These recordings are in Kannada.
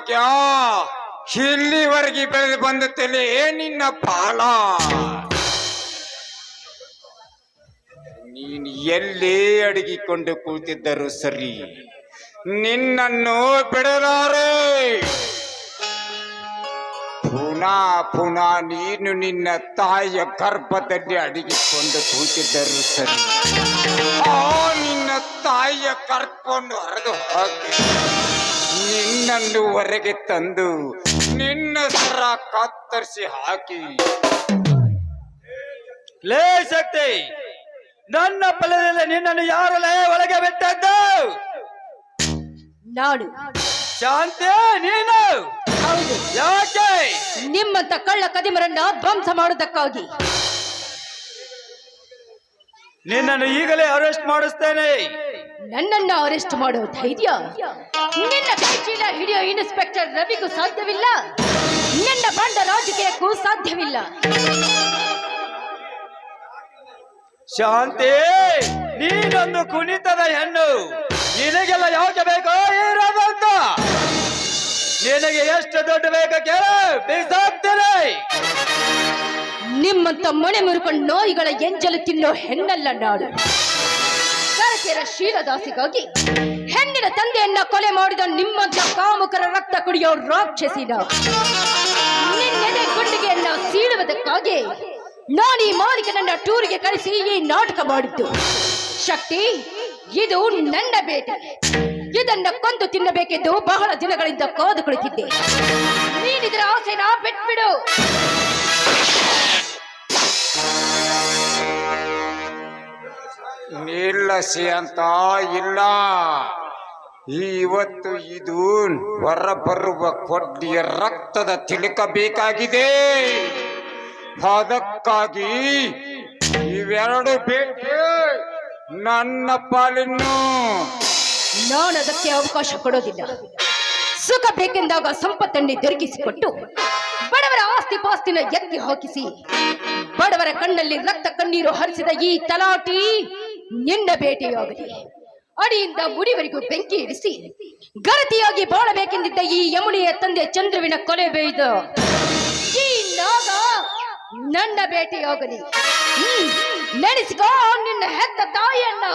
ಭಾಗ್ಯ ಇಲ್ಲಿವರೆಗೆ ಬೆಳೆದು ಬಂದುತ್ತಲೇ ನಿನ್ನ ಬಾಳ. ನೀನು ಎಲ್ಲೇ ಅಡಗಿಕೊಂಡು ಕೂತಿದ್ದರು ಸರಿ, ನಿನ್ನನ್ನು ಬಿಡಲಾರೆ. ಪುನಃ ನೀನು ನಿನ್ನ ತಾಯಿಯ ಗರ್ಭದಲ್ಲಿ ಅಡಗಿಕೊಂಡು ಕೂತಿದ್ದರು ಸರಿ, ನಿನ್ನ ತಾಯಿಯ ಗರ್ಭವನ್ನು ಹರಿದು ಹಾಕಿ ನಿನ್ನನ್ನು ಹೊರಗೆ ತಂದು ನಿನ್ನ ಸರ ಕತ್ತರಿಸಿ ಹಾಕಿ. ಲೇ ಶಕ್ತಿ, ನನ್ನ ಫಲದಲ್ಲಿ ನಿನ್ನನ್ನು ಯಾರಲ್ಲೇ ಒಳಗೆ ಬಿಟ್ಟದ್ದು? ನಾನು. ಶಾಂತಿ, ನೀನು? ಹೌದು. ಯಾಕೆ? ನಿಮ್ಮಂತ ಕಳ್ಳ ಕದಿಮರನ್ನ ಧ್ವಂಸ ಮಾಡುವುದಕ್ಕಾಗಿ. ನಿನ್ನನ್ನು ಈಗಲೇ ಅರೆಸ್ಟ್ ಮಾಡಿಸ್ತೇನೆ. ನನ್ನನ್ನ ಅರೆಸ್ಟ್ ಮಾಡೋ ಧೈರ್ಯ ನಿನ್ನ ಕೈಚೀಲ ಹಿಡಿಯೋ ಇನ್ಸ್ಪೆಕ್ಟರ್ ರವಿಗೂ ಸಾಧ್ಯವಿಲ್ಲ, ನಿನ್ನ ಬಂಡ ರಾಜಕೀಯಕ್ಕೂ ಸಾಧ್ಯವಿಲ್ಲ. ಶಾಂತಿ, ನೀನೊಂದು ಕುಣಿತದ ಹೆಣ್ಣು. ನಿನಗೆಲ್ಲ ಯಾಕೆ ಬೇಕೋ ಇರೋದಂತ? ನಿನಗೆ ಎಷ್ಟು ದುಡ್ಡು ಬೇಕು ಕೇಳು, ಬಿಸಾಕ್ತೇನೆ. ನಿಮ್ಮಂತ ಮನೆ ಮುರುಕೊಂಡು ನಾಯಿಗಳ ಎಂಜಲು ತಿನ್ನೋ ಹೆಣ್ಣಲ್ಲ ನಾಡು. ಕರಕೆರ ಶೀಲದಾಸಿಗಾಗಿ ಹೆಣ್ಣಿನ ತಂದೆಯನ್ನ ಕೊಲೆ ಮಾಡಿದ ನಿಮ್ಮಂತ ಕಾಮುಕರ ರಕ್ತ ಕುಡಿಯೋ ರಾಕ್ಷಸಿನ ನಿನ್ನೆದೆ ಗುಂಡಿಗೆಯನ್ನ ಸೀಳುವುದಕ್ಕಾಗಿ ನಾನೀ ಮಾಲೀಕನನ್ನ ಟೂರಿಗೆ ಕಳಿಸಿ ಈ ನಾಟಕ ಮಾಡಿದ್ದು. ಶಕ್ತಿ, ಇದು ನನ್ನ ಬೇಟೆ. ಇದನ್ನ ಕೊಂದು ತಿನ್ನಬೇಕೆಂದು ಬಹಳ ದಿನಗಳಿಂದ ಕಾದು ಕುಳಿತಿದ್ದೆ. ನೀನಿದ್ರ ಆಸೆನ ಬಿಟ್ಬಿಡು. ನಿಲ್ಲಸಿ ಅಂತ ಇಲ್ಲ. ಇವತ್ತು ಇದು ಹೊರ ಬರುವ ಕೊಡ್ಡಿಯ ರಕ್ತದ ತಿಲಕ ಬೇಕಾಗಿದೆ. ಅದಕ್ಕಾಗಿ ಇವೆರಡು ಬೇಕೆ ನನ್ನ ಪಾಲಿನ್ನು. ನಾನು ಅದಕ್ಕೆ ಅವಕಾಶ ಕೊಡೋದಿಲ್ಲ. ಸುಖ ಬೇಕೆಂದಾಗ ಸಂಪತ್ತನ್ನೇ ದೊರಕಿಸಿಕೊಟ್ಟು ಬಡವರ ಆಸ್ತಿ ಪಾಸ್ತಿನ ಎತ್ತಿ ಹಾಕಿಸಿ ಬಡವರ ಕಣ್ಣಲ್ಲಿ ರಕ್ತ ಕಣ್ಣೀರು ಹರಿಸಿದ ಈ ತಲಾಟಿ ನಿನ್ನ ಬೇಟೆಯಾಗಲಿ. ಅಡಿಯಿಂದ ಮುಡಿವರೆಗೂ ಬೆಂಕಿ ಇಡಿಸಿ ಗರತಿಯಾಗಿ ಬಾಳಬೇಕೆಂದಿದ್ದ ಈ ಯಮುನೆಯ ತಂದೆ ಚಂದ್ರುವಿನ ಕೊಲೆ ಬೇಯ್ದ ಈ ನಾಗ ನನ್ನ ಬೇಟೆಯಾಗಲಿ. ನೆನೆಸಿಕೋ ನಿನ್ನ ಹೆತ್ತ ತಾಯಿಯನ್ನ.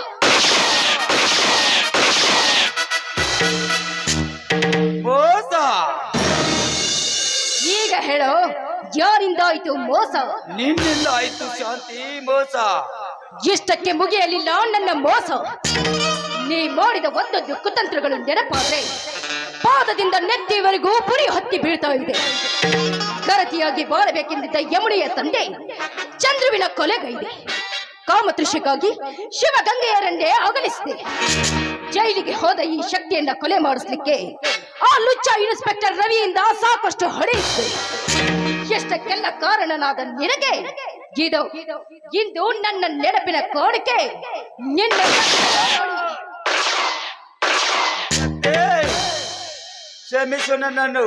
ಮೋಸ. ಈಗ ಹೇಳೋ, ಯಾರಿಂದ ಆಯ್ತು ಮೋಸ? ನಿನ್ನಿಂದ ಆಯ್ತು ಶಾಂತಿ ಮೋಸ. ಇಷ್ಟಕ್ಕೆ ಮುಗಿಯಲಿಲ್ಲ ನನ್ನ ಮೋಸ. ನೀ ಮಾಡಿದ ಒಂದೊಂದು ಕುತಂತ್ರಗಳು ನೆನಪಾದ್ರೆ ಪಾದದಿಂದ ನೆತ್ತಿವರೆಗೂ ಪುರಿ ಹತ್ತಿ ಬೀಳ್ತಾ ಇದೆ. ಗರತಿಯಾಗಿ ಬಾಳಬೇಕೆಂದಿದ್ದ ಯಮುನೆಯ ತಂದೆ ಚಂದ್ರುವಿನ ಕೊಲೆಗೈದೆ. ಕಾಮತೃಷಕ್ಕಾಗಿ ಶಿವಗಂಗೆಯರನ್ನೇ ಅಗಲಿಸಿದೆ. ಜೈಲಿಗೆ ಹೋದ ಈ ಶಕ್ತಿಯನ್ನ ಕೊಲೆ ಮಾಡಿಸ್ಲಿಕ್ಕೆ ಆ ಲುಚ್ಚ ಇನ್ಸ್ಪೆಕ್ಟರ್ ರವಿಯಿಂದ ಸಾಕಷ್ಟು ಹೊಡೆಯಿಸಿದೆ. ಎಷ್ಟಕ್ಕೆಲ್ಲ ಕಾರಣನಾದ ನಿನಗೆ ಇಂದು ನನ್ನ ನೆನಪಿನ ಕಾಣಿಕೆ. ನಿನ್ನ ಕ್ಷಮಿಸು ನನ್ನನ್ನು.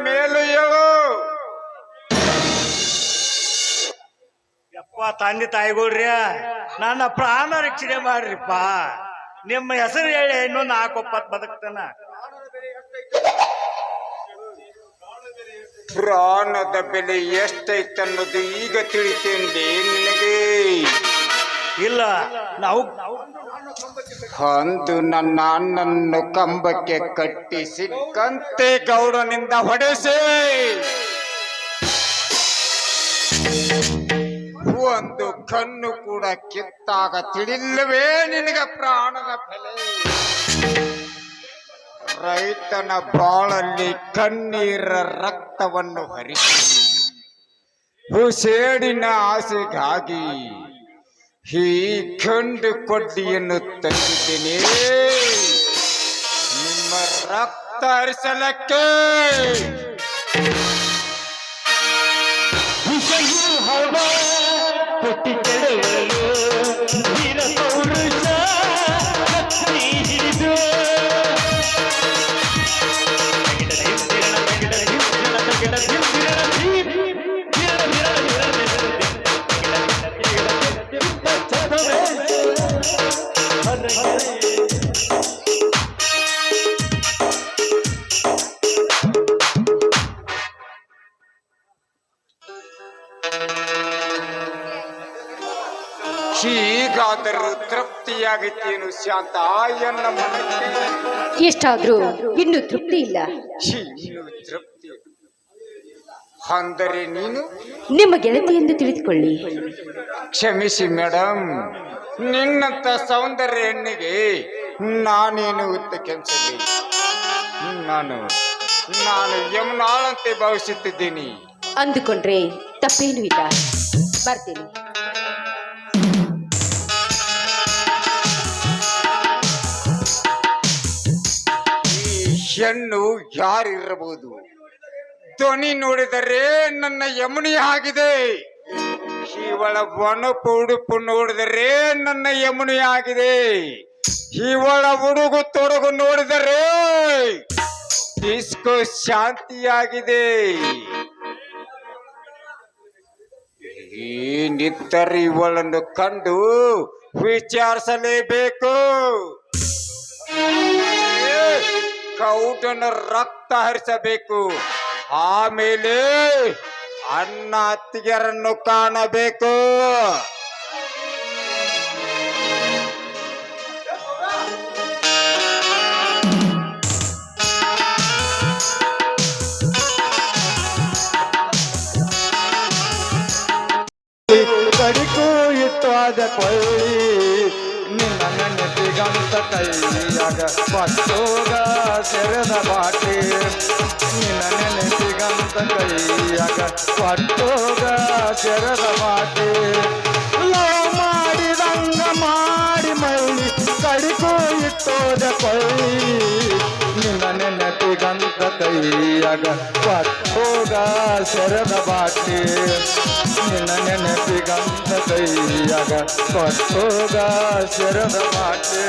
ಮೇಲು ಹೇಳು. ಯಪ್ಪ ತಂದೆ ತಾಯಿಗಳ್ರಿ, ನನ್ನ ಪ್ರಾಣ ರಕ್ಷಣೆ ಮಾಡ್ರಿಪ್ಪ. ನಿಮ್ಮ ಹೆಸರು ಹೇಳಿ ಇನ್ನೊಂದು 4 ಬದುಕ್ತಾನ. ಪ್ರಾಣದ ಬೆಲೆ ಎಷ್ಟೈತನ್ನೋದು ಈಗ ತಿಳಿತೇನೆ ನಿನಗೆ. ಇಲ್ಲ, ನಾವು ಅಂದು ನನ್ನ ಅಣ್ಣನ್ನು ಕಂಬಕ್ಕೆ ಕಟ್ಟಿ ಸಿಕ್ಕಂತೆ ಗೌಡನಿಂದ ಹೊಡೆಸಿ ಒಂದು ಕಣ್ಣು ಕೂಡ ಕಿತ್ತಾಗ ತಿಳಿಲ್ಲವೇ ನಿನಗೆ ಪ್ರಾಣದ ಬೆಲೆ. ರೈತನ ಬಾಳಲ್ಲಿ ಕಣ್ಣೀರ ರಕ್ತವನ್ನು ಹರಿಸಿ ಹುಸೇಡಿನ ಆಸೆಗಾಗಿ ಈ ಗಂಡು ಕೊಡ್ಡಿಯನ್ನು ತಂದಿದ್ದೇನೆ ನಿಮ್ಮ ರಕ್ತ ಹರಿಸಲಕ್ಕೆ. ಹೀಗಾದರೂ ತೃಪ್ತಿಯಾಗಿತ್ತೇನು ಶಾಂತ ಎನ್ನ ಮನಕ್ಕೆ? ಎಷ್ಟಾದ್ರೂ ಇನ್ನೂ ತೃಪ್ತಿ ಇಲ್ಲ. ಇನ್ನು ತೃಪ್ತಿ ಅಂದರೆ ನೀನು ನಿಮ್ಮ ಗೆಳತಿ ಎಂದು ತಿಳಿದುಕೊಳ್ಳಿ. ಕ್ಷಮಿಸಿ ಮೇಡಮ್, ನಿನ್ನಂತ ಸೌಂದರ್ಯ ಹೆಣ್ಣಿಗೆ ನಾನೇನು ಉತ್ತ ಕೆನ್ಸಲಿ. ನಾನು ಯಮುನಾಳಂತೆ ಭಾವಿಸುತ್ತಿದ್ದೀನಿ. ಅಂದುಕೊಂಡ್ರೆ ತಪ್ಪೇನೂ ಇಲ್ಲ. ಬರ್ತೀನಿ. ಈ ಹೆಣ್ಣು ಯಾರಿರಬಹುದು? ಧ್ವನಿ ನೋಡಿದರೆ ನನ್ನ ಯಮುನಿ ಆಗಿದೆ. ಇವಳ ಒಣಪು ಉಡುಪು ನೋಡಿದರೆ ನನ್ನ ಯಮುನಿ ಆಗಿದೆ. ಇವಳ ಉಡುಗು ತೊಡಗು ನೋಡಿದರೆ ಡಿಸ್ಕೋ ಶಾಂತಿಯಾಗಿದೆ. ಏನಿದ್ದರೆ ಇವಳನ್ನು ಕಂಡು ವಿಚಾರಿಸಲೇಬೇಕು. ಕೌಟನ ರಕ್ತ ಹರಿಸಬೇಕು. ಆಮೇಲೆ ಅಣ್ಣ ಅತ್ತಿಗೆರನ್ನು ಕಾಣಬೇಕು. ಕಡಿಕು ಇಟ್ಟು ಆದ ಕೊಳ್ಳಿ ನಿನ್ನ ನೆನಪಿಗಂತ ಕೈಯಾಗ ಪಟ್ಟೋಗ ಸೆರೆದ ಬಾಟಿ. ನಿನ್ನ ನೆನಪಿಗಂತ ಕೈಯಾಗ ಪಟ್ಟೋಗ ಸೆರೆದ ಬಾಟಿ. ಲವ್ ಮಾಡಿದಂಗ ಮಾಡಿ ಮೈಲಿ ಕಡಿಕು ಇಟ್ಟೋದ ಕೊಳ್ಳಿ ನಿನ್ನ ನೆನಪಿಗಂತ ಕೈಯಾಗ ಪಟ್ಟೋಗ ಸೆರೆದ ಬಾಟಿ. ನಿನ್ನ ನೆನಪಿಗಂತ ಕೈಯಾಗ ಪಟ್ಟೋಗ ಸೆರೆದ ಬಾಟಿ.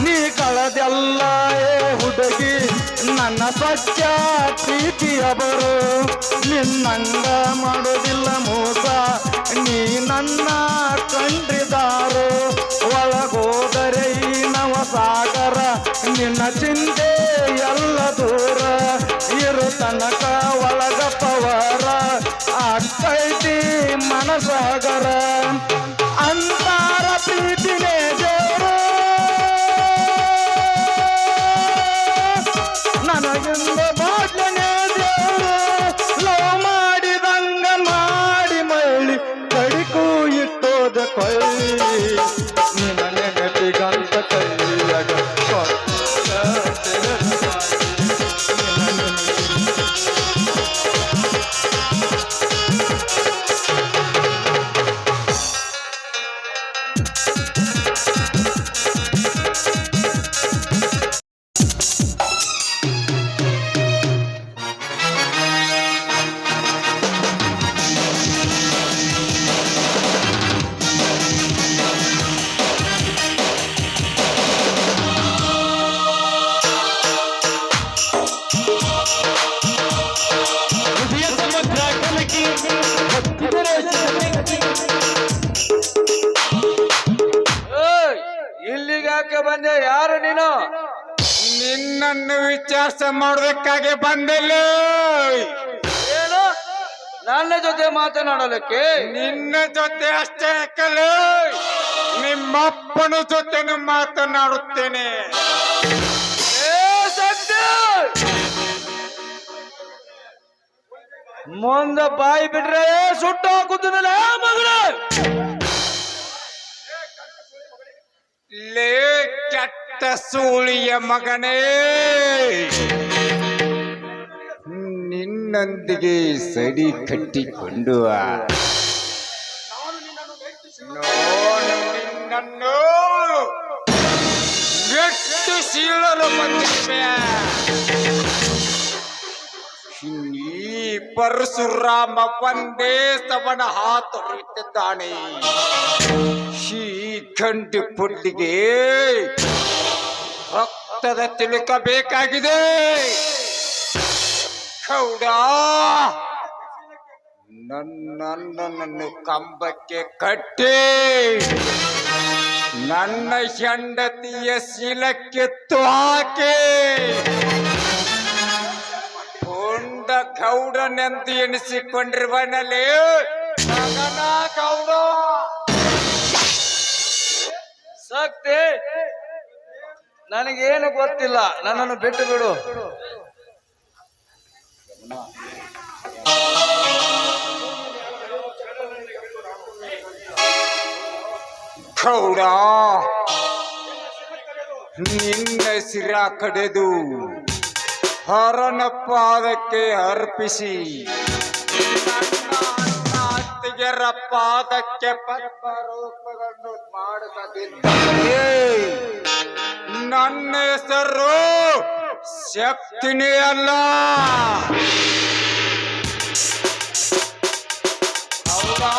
ನೀ ಕಳದೆಲ್ಲ ಹುಡುಗಿ ನನ್ನ ಸ್ವಚ್ಛ ಪ್ರೀತಿಯ ಬರು. ನಿನ್ನಂಗ ಮಾಡೋದಿಲ್ಲ ಮೋಸ, ನೀ ನನ್ನ ಕಂಡ್ರಿದಾರು. ಒಳಗೋದರೆ ಈ ನವಸಾಗರ, ನಿನ್ನ ಚಿಂತೆ ಎಲ್ಲ ದೂರ. ಇರು ತನಕ ಒಳಗ ಪವರ, ಆಕೈತಿ ಮನಸಾಗರ. ಅಂತಾರ ಪ್ರೀತಿನೇ ದೇವರು, ನನಗಿಂದ ಬಾಡ್ಲನೇ ದೇವರು. ಲವ್ ಮಾಡಿದಂಗ ಮಾಡಿ ಮೈಳಿ ಕಡಿಕು ಇಟ್ಟೋದ ಕೊಳ್ಳಿ ನಿನ್ನ ನೆನಪಿಗಂತ ಕೈಯಾಗ ಪಟ್ಟೋಗ ಸೆರೆದ ಬಾಟಿ. ಇಲ್ಲಿಗಾಕೆ ಬಂದೆ? ಯಾರು ನೀನು? ನಿನ್ನನ್ನು ವಿಚಾರ ಮಾಡೋದಕ್ಕಾಗಿ ಬಂದಿಲ್ಲ. ಏನು ನನ್ನ ಜೊತೆ ಮಾತನಾಡಲಿಕ್ಕೆ? ನಿನ್ನ ಜೊತೆ ಅಷ್ಟೇ ಕಲ, ನಿಮ್ಮಪ್ಪನ ಜೊತೆನೂ ಮಾತನಾಡುತ್ತೇನೆ. ಏ ಸತ್ಯ, ಮುಂದೆ ಬಾಯಿ ಬಿಟ್ರೆ ಸುಟ್ಟು ಹಾಕುತ್ತಿದ್ದಲ್ಲ ಮಗಳ. ಲೇ ಕೆಟ್ಟ ಸೂಳಿಯ ಮಗನೇ, ನಿನ್ನೊಂದಿಗೆ ಸಡಿ ಕಟ್ಟಿಕೊಂಡು ನಿನ್ನನ್ನು ಎಷ್ಟು ಸೀಳಲು ಬಂದಿವೆ. ಈ ಪರಶುರಾಮ ಒಂದೇ ಸವನ ಹಾತೊರೆಯುತ್ತಿದ್ದಾನೆ. ಈ ಗಂಡು ಪುಡ್ಲಿಗೆ ರಕ್ತದ ತಿಲಕ ಬೇಕಾಗಿದೆ. ಗೌಡ, ನನ್ನನ್ನು ಕಂಬಕ್ಕೆ ಕಟ್ಟಿ ನನ್ನ ಹೆಂಡತಿಯ ಶೀಲಕ್ಕೆ ಹಾಕಿ ಪುಂಡ ಗೌಡನೆಂದು ಎನಿಸಿಕೊಂಡಿರುವನಲ್ಲಿ ಮಗನ ಗೌಡ. ಶಕ್ತಿ, ನನಗೇನು ಗೊತ್ತಿಲ್ಲ, ನನ್ನನ್ನು ಬಿಟ್ಟು ಬಿಡು. ಗೌಡ, ನಿನ್ನ ಸಿರ ಕಡೆದು ಹರನ ಪಾದಕ್ಕೆ ಅರ್ಪಿಸಿ ನನ್ನ ಅತ್ತಿಗೆರ ಪಾದಕ್ಕೆ ಪದ್ಮರೂಪಗಳನ್ನು ಮಾಡುತ್ತಿದ್ದರೆ ನನ್ನ ಹೆಸರು ಶಕ್ತಿನೇ ಅಲ್ಲ. ಹೌದಾ?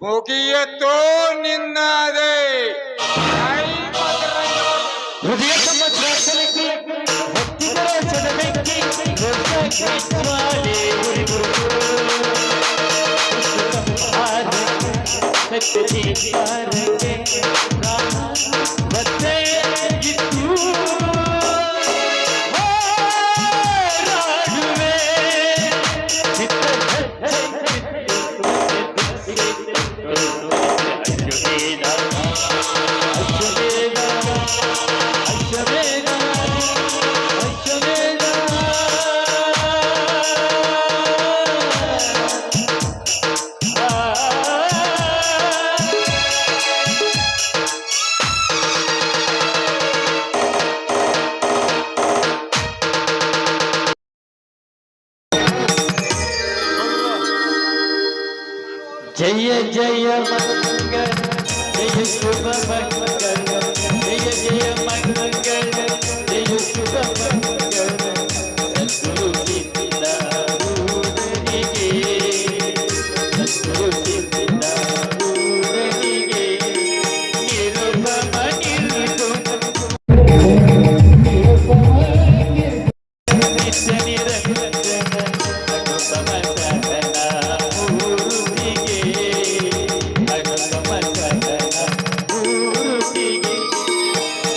ಮುಗಿಯಿತು ನಿನ್ನದೇ. ಜಯ ಜಯ ಮಂಗಳ, ಜಯ ಶುಭ ಮಂಗಳ, ಜಯ ಜಯ ಮಂಗಳ, ಜಯ ಶುಭ ಮಂಗಳ. ಸದ್ಗುರು ಸಿದ್ಧಾರೂಢನಿಗೆ, ಸದ್ಗುರು ಸಿದ್ಧಾರೂಢನಿಗೆ ನಿರುಪಮ ನಿರ್ಗುಣ ನಿತ್ಯ ನಿರಂಜನ ಅನುಪಮ ಸಹನ ಮೂರ್ತಿಗೆ, ಅನುಪಮ ಸಹನ ಮೂರ್ತಿಗೆ.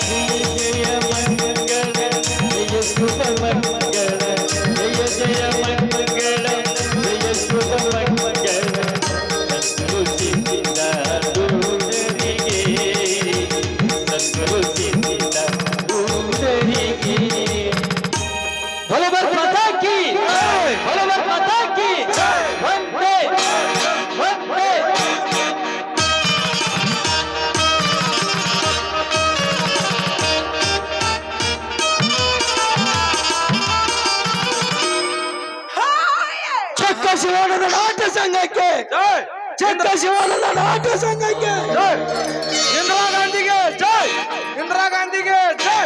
ಜಯ ಜಯ ಮಂಗಳ, ಜಯ ಶುಭ ಮಂಗಳ, ಜಯ ಜಯ ಮಂಗಳ, ಜಯ ಶುಭ ಮಂಗಳ. ಸದ್ಗುರು ಸಿದ್ಧಾರೂಢನಿಗೆ, ಸದ್ಗುರು ಸಿದ್ಧಾರೂಢನಿಗೆ. ಭಗವತ್ ಮಾತಾ ಕಿ ಜೈ, ಭಗವತ್ ಮಾತಾ ಕಿ ಜೈ. ವಂದೇ ವಂದೇ. ಚಕ್ಕ ಶಿವಾನಂದ ನಾಟ್ಯ ಸಂಘಕ್ಕೆ ಜೈ. ಚಕ್ಕ ಶಿವಾನಂದ ನಾಟ್ಯ ಸಂಘಕ್ಕೆ ಜೈ. ಇಂದಿರಾ ಗಾಂಧಿಗೆ ಜೈ, ಇಂದಿರಾ ಗಾಂಧಿಗೆ ಜೈ.